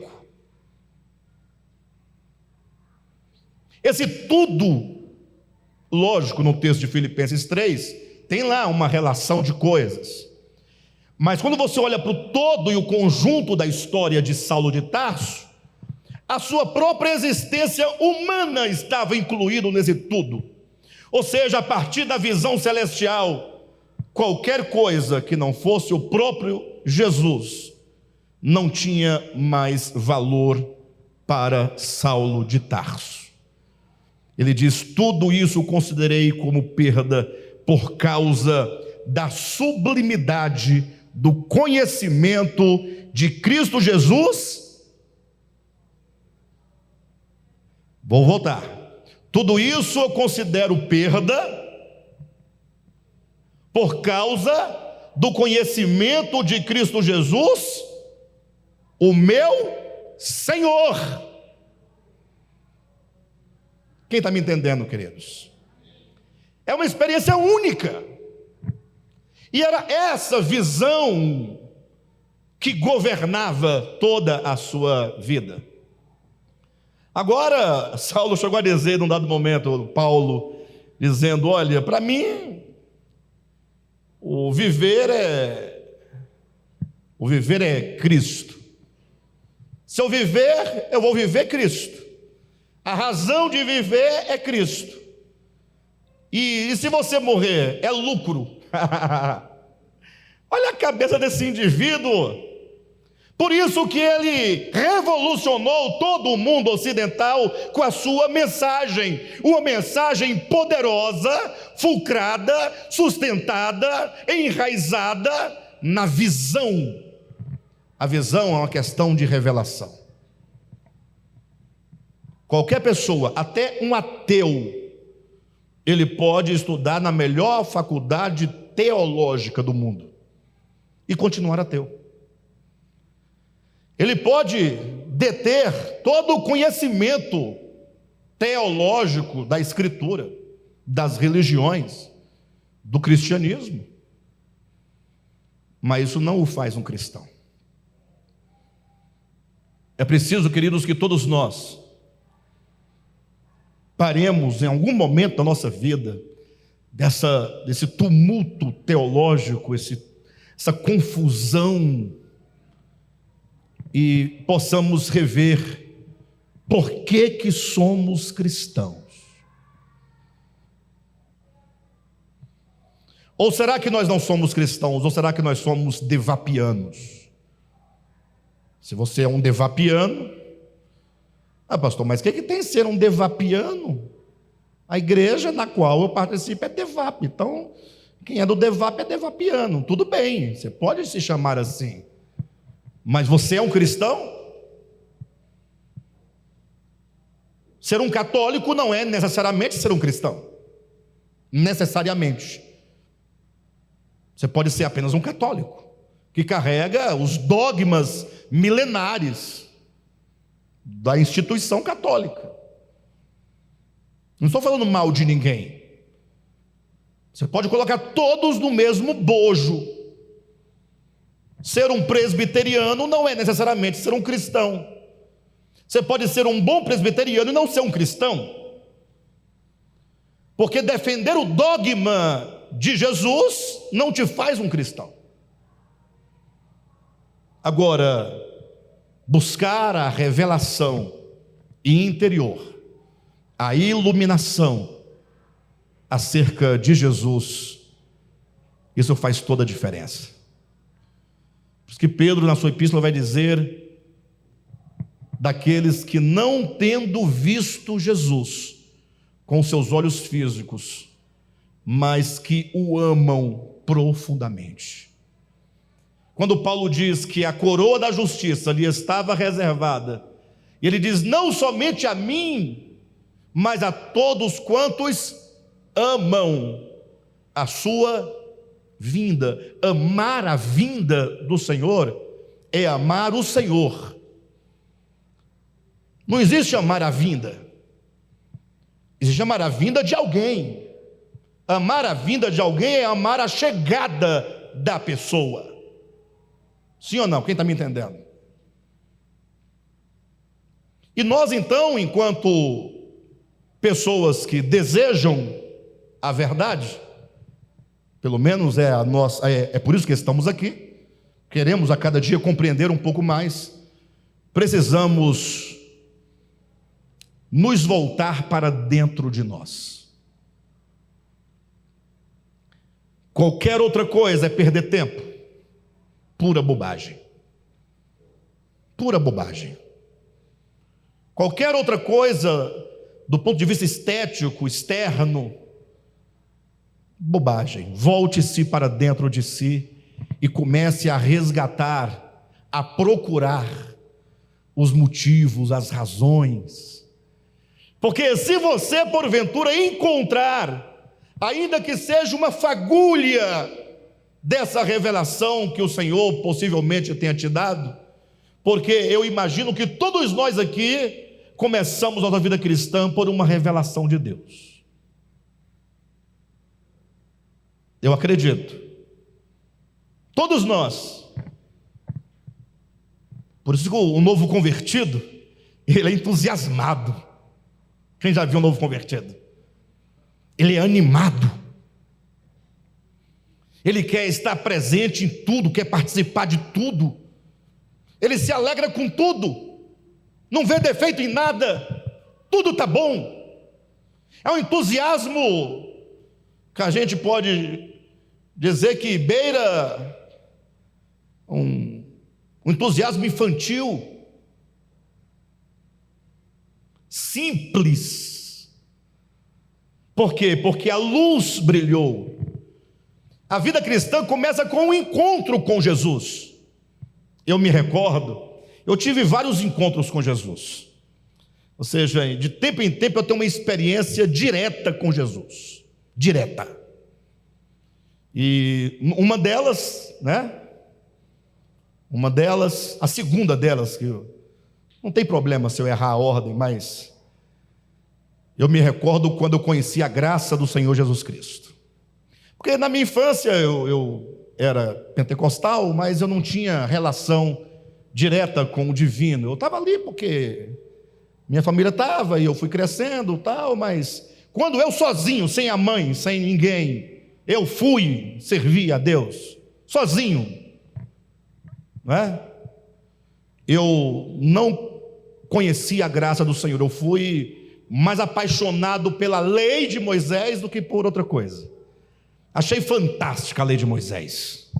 Esse tudo, lógico, no texto de Filipenses 3, tem lá uma relação de coisas. Mas quando você olha para o todo e o conjunto da história de Saulo de Tarso, a sua própria existência humana estava incluída nesse tudo. Ou seja, a partir da visão celestial, qualquer coisa que não fosse o próprio Jesus não tinha mais valor para Saulo de Tarso. Ele diz, tudo isso considerei como perda por causa da sublimidade do conhecimento de Cristo Jesus. Vou voltar. Tudo isso eu considero perda por causa do conhecimento de Cristo Jesus, o meu Senhor. Quem está me entendendo, queridos? É uma experiência única. E era essa visão que governava toda a sua vida. Agora, Saulo chegou a dizer, num dado momento, Paulo, dizendo, olha, para mim, o viver é Cristo. Se eu viver, eu vou viver Cristo. A razão de viver é Cristo. E se você morrer, é lucro. Olha a cabeça desse indivíduo. Por isso que ele revolucionou todo o mundo ocidental com a sua mensagem. Uma mensagem poderosa, fulcrada, sustentada, enraizada na visão. A visão é uma questão de revelação. Qualquer pessoa, até um ateu, ele pode estudar na melhor faculdade teológica do mundo e continuar ateu. Ele pode deter todo o conhecimento teológico da Escritura, das religiões, do cristianismo, mas isso não o faz um cristão. É preciso, queridos, que todos nós paremos em algum momento da nossa vida desse tumulto teológico, essa confusão, e possamos rever por que somos cristãos. Ou será que nós não somos cristãos? Ou será que nós somos devapianos? Se você é um devapiano, pastor, mas o que tem ser um devapiano? A igreja na qual eu participo é devap. Então, quem é do devap é devapiano. Tudo bem, você pode se chamar assim. Mas você é um cristão? Ser um católico não é necessariamente ser um cristão. Necessariamente. Você pode ser apenas um católico, que carrega os dogmas milenares da instituição católica. Não estou falando mal de ninguém. Você pode colocar todos no mesmo bojo. Ser um presbiteriano não é necessariamente ser um cristão. Você pode ser um bom presbiteriano e não ser um cristão, porque defender o dogma de Jesus não te faz um cristão. Agora, buscar a revelação interior, a iluminação acerca de Jesus, isso faz toda a diferença. Por isso que Pedro, na sua epístola, vai dizer daqueles que, não tendo visto Jesus com seus olhos físicos, mas que o amam profundamente. Quando Paulo diz que a coroa da justiça lhe estava reservada, e ele diz: não somente a mim, mas a todos quantos amam a sua vinda. Amar a vinda do Senhor é amar o Senhor. Não existe amar a vinda, existe amar a vinda de alguém. Amar a vinda de alguém é amar a chegada da pessoa. Sim ou não? Quem está me entendendo? E nós então, enquanto pessoas que desejam a verdade, pelo menos é por isso que estamos aqui, queremos a cada dia compreender um pouco mais, precisamos nos voltar para dentro de nós. Qualquer outra coisa é perder tempo, pura bobagem, pura bobagem. Qualquer outra coisa, do ponto de vista estético, externo, bobagem. Volte-se para dentro de si e comece a resgatar, a procurar os motivos, as razões. Porque se você porventura encontrar, ainda que seja uma fagulha dessa revelação que o Senhor possivelmente tenha te dado, porque eu imagino que todos nós aqui começamos a nossa vida cristã por uma revelação de Deus. Eu acredito. Todos nós. Por isso que o novo convertido, ele é entusiasmado. Quem já viu um novo convertido? Ele é animado. Ele quer estar presente em tudo, quer participar de tudo. Ele se alegra com tudo. Não vê defeito em nada, tudo está bom. É um entusiasmo que a gente pode dizer que beira um entusiasmo infantil, simples. Por quê? Porque a luz brilhou. A vida cristã começa com um encontro com Jesus. Eu me recordo, eu tive vários encontros com Jesus. Ou seja, de tempo em tempo eu tenho uma experiência direta com Jesus. Direta. E uma delas, a segunda delas, não tem problema se eu errar a ordem, mas eu me recordo quando eu conheci a graça do Senhor Jesus Cristo. Porque na minha infância eu era pentecostal, mas eu não tinha relação direta com o divino. Eu estava ali porque minha família estava e eu fui crescendo, tal, mas quando eu sozinho, sem a mãe, sem ninguém, eu fui servir a Deus sozinho, eu não conheci a graça do Senhor. Eu fui mais apaixonado pela lei de Moisés do que por outra coisa. Achei fantástica a lei de Moisés.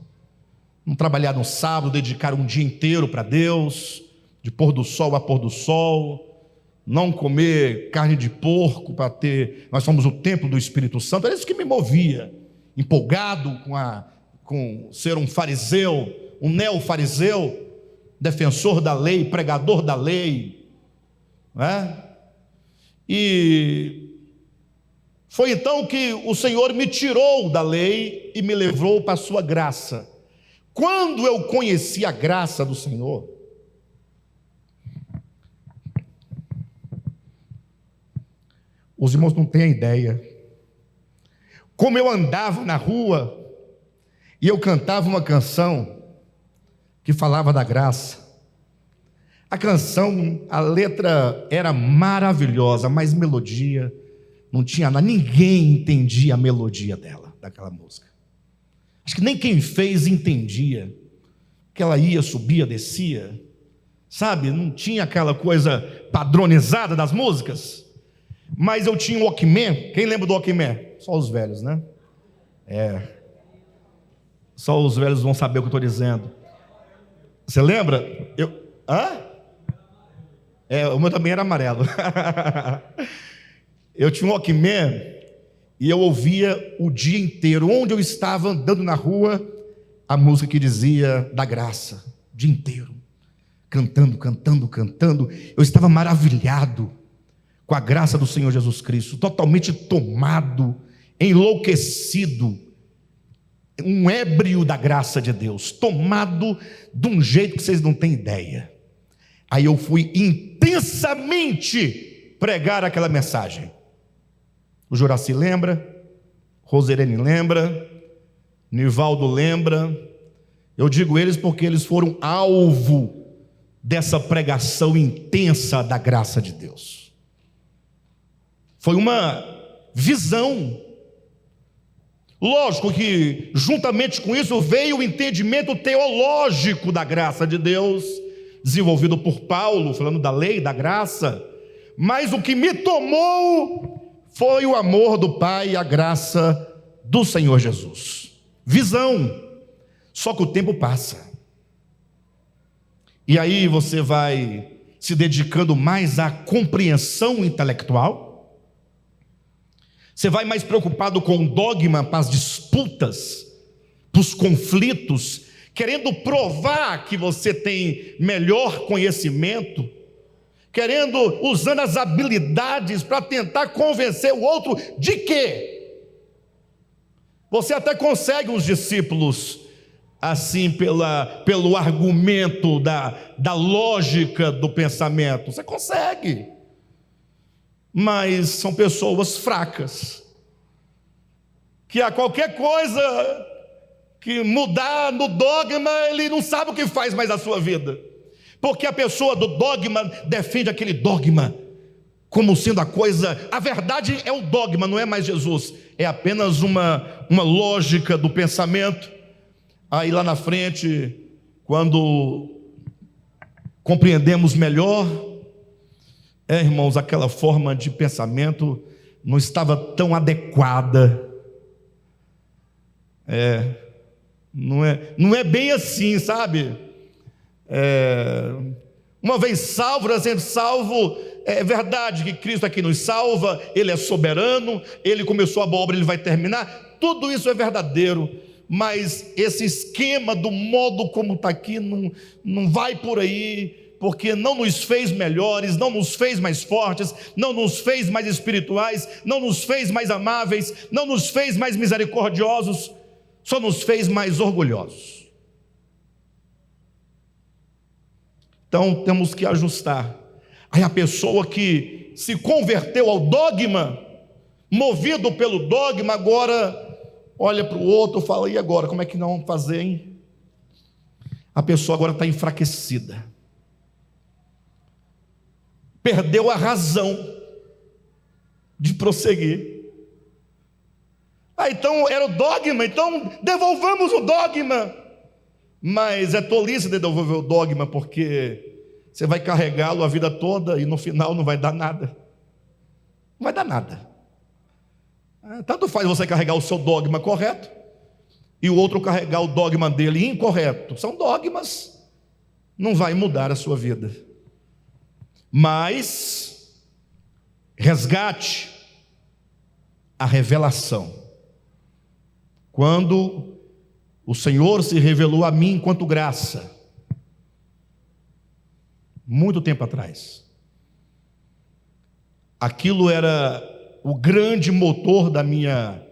Não trabalhar no sábado, dedicar um dia inteiro para Deus, de pôr do sol a pôr do sol, não comer carne de porco para ter. Nós somos o templo do Espírito Santo. Era isso que me movia, empolgado com ser um fariseu, um neofariseu, defensor da lei, pregador da lei, E foi então que o Senhor me tirou da lei e me levou para a sua graça. Quando eu conheci a graça do Senhor, os irmãos não têm ideia, como eu andava na rua e eu cantava uma canção, que falava da graça. A canção, a letra era maravilhosa, mas melodia não tinha nada. Ninguém entendia a melodia dela, daquela música. Acho que nem quem fez entendia. Que ela ia, subia, descia. Sabe, não tinha aquela coisa padronizada das músicas. Mas eu tinha um Walkman. Quem lembra do Walkman? Só os velhos, né? Só os velhos vão saber o que eu estou dizendo. Você lembra? O meu também era amarelo. Eu tinha um Walkman e eu ouvia o dia inteiro, onde eu estava andando na rua, a música que dizia da graça, o dia inteiro, cantando, cantando, cantando. Eu estava maravilhado com a graça do Senhor Jesus Cristo, totalmente tomado, enlouquecido, um ébrio da graça de Deus, tomado de um jeito que vocês não têm ideia. Aí eu fui intensamente pregar aquela mensagem. O Juraci lembra, Roserene lembra, Nivaldo lembra. Eu digo eles porque eles foram alvo dessa pregação intensa da graça de Deus. Foi uma visão. Lógico que juntamente com isso veio o entendimento teológico da graça de Deus, desenvolvido por Paulo, falando da lei, da graça. Mas o que me tomou foi o amor do Pai e a graça do Senhor Jesus. Visão. Só que o tempo passa. E aí você vai se dedicando mais à compreensão intelectual. Você vai mais preocupado com o dogma, para as disputas, para os conflitos, querendo provar que você tem melhor conhecimento, usando as habilidades para tentar convencer o outro de quê? Você até consegue uns discípulos assim pelo argumento da lógica do pensamento, você consegue, mas são pessoas fracas, que a qualquer coisa que mudar no dogma, ele não sabe o que faz mais na sua vida. Porque a pessoa do dogma defende aquele dogma como sendo a coisa. A verdade é o dogma, não é mais Jesus. É apenas uma lógica do pensamento. Aí lá na frente, quando compreendemos melhor, irmãos, aquela forma de pensamento não estava tão adequada. Não é bem assim, sabe? Uma vez salvo, sendo salvo, é verdade que Cristo aqui nos salva, Ele é soberano, Ele começou a boa obra, Ele vai terminar, tudo isso é verdadeiro, mas esse esquema do modo como está aqui não vai por aí, porque não nos fez melhores, não nos fez mais fortes, não nos fez mais espirituais, não nos fez mais amáveis, não nos fez mais misericordiosos, só nos fez mais orgulhosos. Então temos que ajustar. Aí a pessoa que se converteu ao dogma, movido pelo dogma, agora olha para o outro e fala: e agora, como é que nós vamos fazer, hein? A pessoa agora está enfraquecida, perdeu a razão de prosseguir. Então era o dogma, então devolvamos o dogma. Mas é tolice de devolver o dogma, porque você vai carregá-lo a vida toda e no final não vai dar nada. Não vai dar nada. Tanto faz você carregar o seu dogma correto e o outro carregar o dogma dele incorreto. São dogmas, não vai mudar a sua vida. Mas resgate a revelação. Quando o Senhor se revelou a mim enquanto graça, muito tempo atrás, aquilo era o grande motor da minha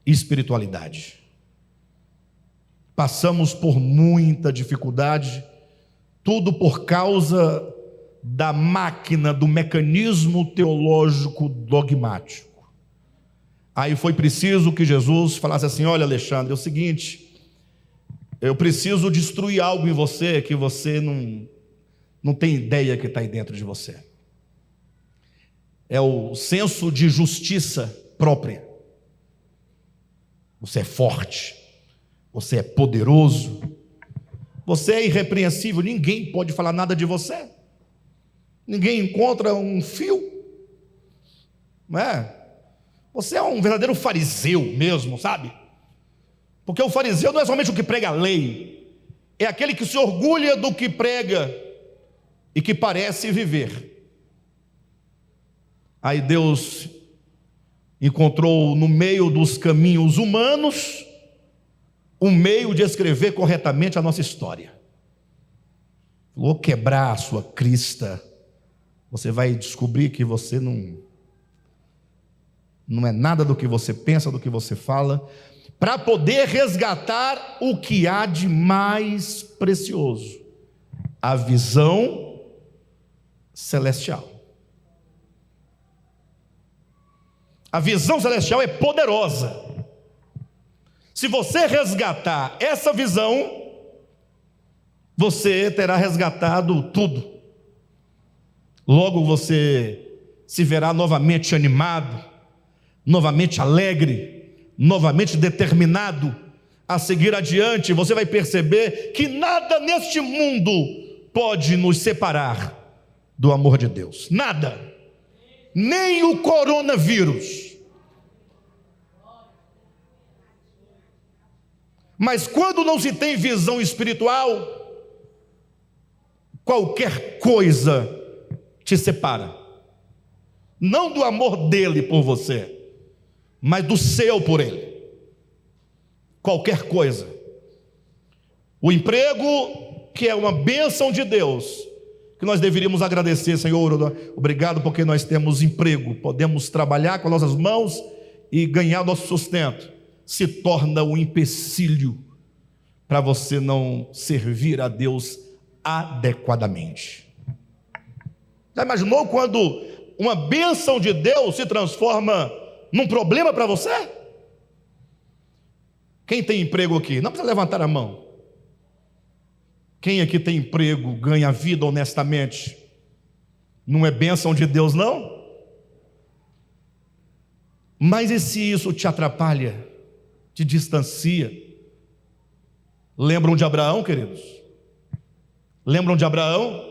espiritualidade. Passamos por muita dificuldade, tudo por causa da máquina, do mecanismo teológico dogmático. Aí foi preciso que Jesus falasse assim: olha, Alexandre, é o seguinte, Eu preciso destruir algo em você que você não tem ideia que está aí dentro de você. É o senso de justiça própria. Você é forte, você é poderoso, você é irrepreensível, ninguém pode falar nada de você. Ninguém encontra um fio, não é? Você é um verdadeiro fariseu mesmo, sabe? Porque o fariseu não é somente o que prega a lei, é aquele que se orgulha do que prega e que parece viver. Aí Deus encontrou no meio dos caminhos humanos um meio de escrever corretamente a nossa história. Vou quebrar a sua crista. Você vai descobrir que você não é nada do que você pensa, do que você fala, para poder resgatar o que há de mais precioso: a visão celestial. A visão celestial é poderosa. Se você resgatar essa visão, você terá resgatado tudo. Logo você se verá novamente animado, novamente alegre, novamente determinado a seguir adiante. Você vai perceber que nada neste mundo pode nos separar do amor de Deus. Nada. Nem o coronavírus. Mas quando não se tem visão espiritual, qualquer coisa te separa. Não do amor dele por você, mas do seu por ele. Qualquer coisa. O emprego, que é uma bênção de Deus, que nós deveríamos agradecer: Senhor, obrigado porque nós temos emprego, podemos trabalhar com as nossas mãos e ganhar nosso sustento, se torna um empecilho para você não servir a Deus adequadamente. Já imaginou quando uma bênção de Deus se transforma num problema para você? Quem tem emprego aqui? Não precisa levantar a mão. Quem aqui tem emprego, ganha vida honestamente? Não é bênção de Deus, não? Mas e se isso te atrapalha, te distancia? Lembram de Abraão, queridos? Lembram de Abraão?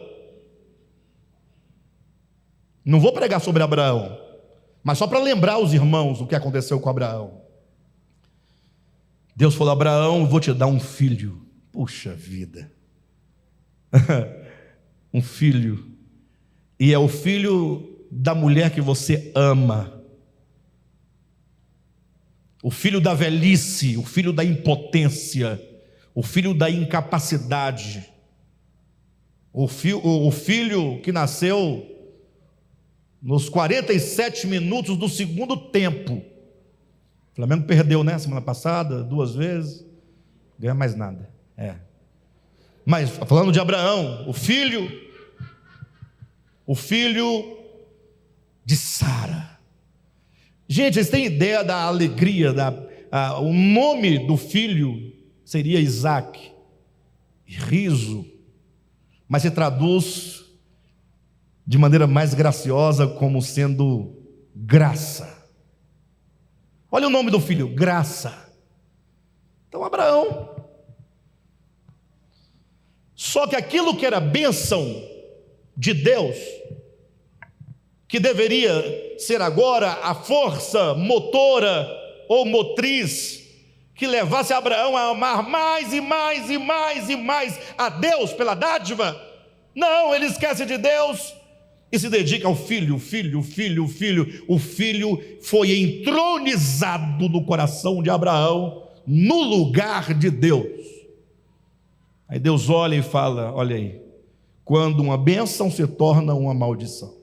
Não vou pregar sobre Abraão, mas só para lembrar os irmãos o que aconteceu com Abraão. Deus falou: Abraão, eu vou te dar um filho. Puxa vida. Um filho. E é o filho da mulher que você ama. O filho da velhice, o filho da impotência, o filho da incapacidade, o filho que nasceu nos 47 minutos do segundo tempo. O Flamengo perdeu, né? Semana passada, 2 vezes, ganha mais nada. Mas falando de Abraão, o filho de Sara. Gente, vocês têm ideia da alegria, o nome do filho seria Isaac, riso, mas se traduz de maneira mais graciosa como sendo graça. Olha o nome do filho, graça. Então Abraão. Só que aquilo que era bênção de Deus, que deveria ser agora a força motora ou motriz que levasse Abraão a amar mais e mais e mais e mais a Deus pela dádiva, não, ele esquece de Deus e se dedica ao filho. O filho foi entronizado no coração de Abraão, no lugar de Deus. Aí Deus olha e fala: olha aí, quando uma bênção se torna uma maldição.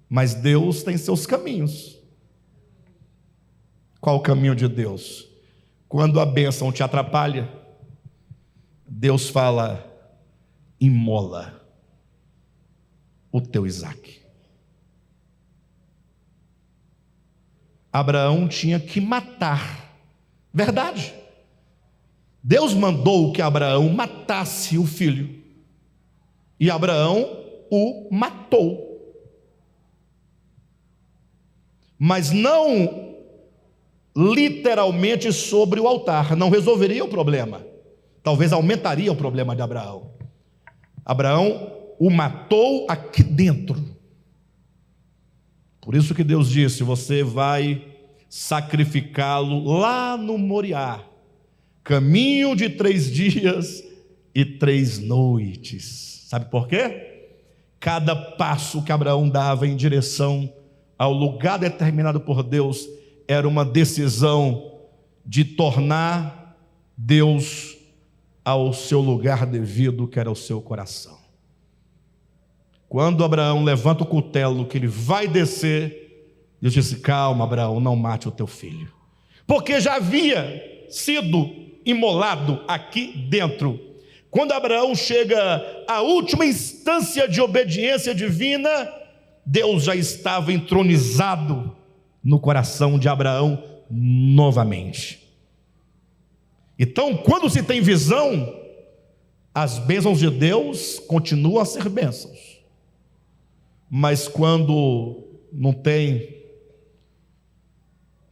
Mas Deus tem seus caminhos. Qual o caminho de Deus? Quando a bênção te atrapalha, Deus fala: imola o teu Isaque. Abraão tinha que matar, verdade, Deus mandou que Abraão matasse o filho, e Abraão o matou. Mas não literalmente sobre o altar, não resolveria o problema, talvez aumentaria o problema de Abraão. Abraão o matou aqui dentro. Por isso que Deus disse: você vai sacrificá-lo lá no Moriá, caminho de 3 dias e 3 noites. Sabe por quê? Cada passo que Abraão dava em direção ao lugar determinado por Deus era uma decisão de tornar Deus ao seu lugar devido, que era o seu coração. Quando Abraão levanta o cutelo que ele vai descer, Deus disse: calma, Abraão, não mate o teu filho, porque já havia sido imolado aqui dentro. Quando Abraão chega à última instância de obediência divina, Deus já estava entronizado no coração de Abraão novamente. Então, quando se tem visão, as bênçãos de Deus continuam a ser bênçãos. Mas quando não tem,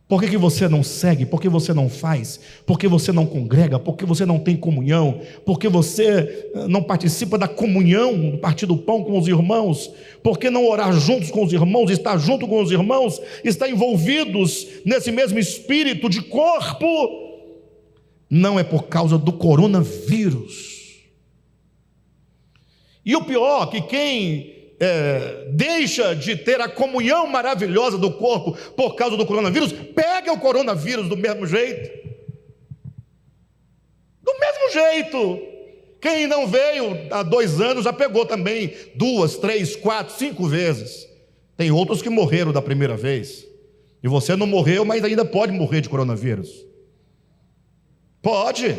por que você não segue? Por que você não faz? Por que você não congrega? Por que você não tem comunhão? Por que você não participa da comunhão, do partir do pão com os irmãos? Por que não orar juntos com os irmãos, estar junto com os irmãos, estar envolvidos nesse mesmo espírito de corpo? Não é por causa do coronavírus. E o pior, que quem deixa de ter a comunhão maravilhosa do corpo por causa do coronavírus, pega o coronavírus do mesmo jeito. Do mesmo jeito. Quem não veio há 2 anos já pegou também 2, 3, 4, 5 vezes. Tem outros que morreram da primeira vez. E você não morreu, mas ainda pode morrer de coronavírus. Pode.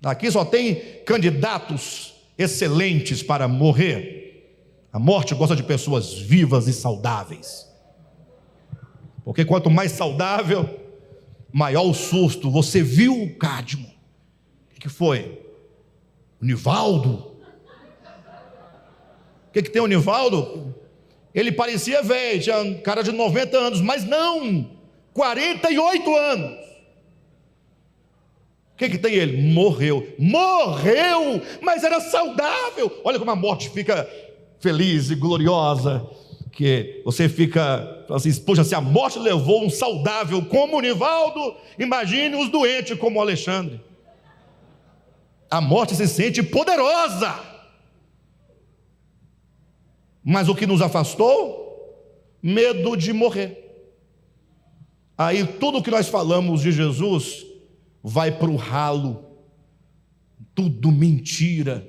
Aqui só tem candidatos excelentes para morrer. A morte gosta de pessoas vivas e saudáveis, porque quanto mais saudável, maior o susto. Você viu o Cadmo? O que foi? O Nivaldo? O que tem o Nivaldo? Ele parecia velho, tinha um cara de 90 anos, mas não, 48 anos. O que tem ele? Morreu, mas era saudável. Olha como a morte fica feliz e gloriosa, que você fica assim: poxa, se a morte levou um saudável como o Nivaldo, imagine os doentes como o Alexandre. A morte se sente poderosa, mas o que nos afastou? Medo de morrer. Aí tudo que nós falamos de Jesus vai para o ralo, tudo mentira.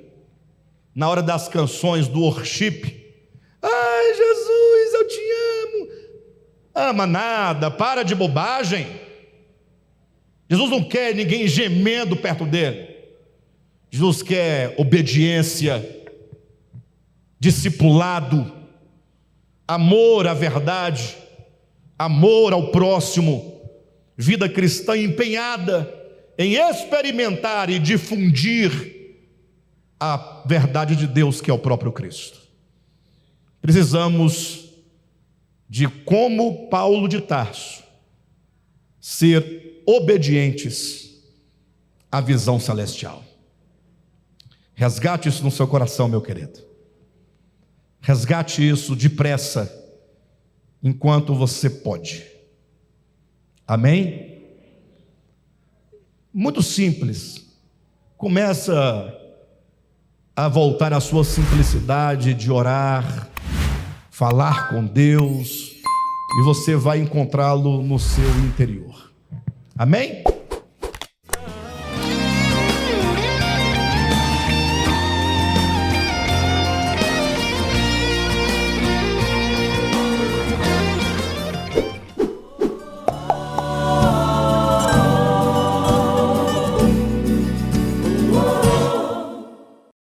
Na hora das canções do worship: ai Jesus, eu te amo. Ama nada, para de bobagem. Jesus não quer ninguém gemendo perto dele. Jesus quer obediência, discipulado, amor à verdade, amor ao próximo, vida cristã empenhada em experimentar e difundir a verdade de Deus, que é o próprio Cristo. Precisamos de, como Paulo de Tarso, ser obedientes à visão celestial. Resgate isso no seu coração, meu querido. Resgate isso depressa, enquanto você pode. Amém? Muito simples. Começa a voltar à sua simplicidade de orar, falar com Deus, e você vai encontrá-lo no seu interior. Amém?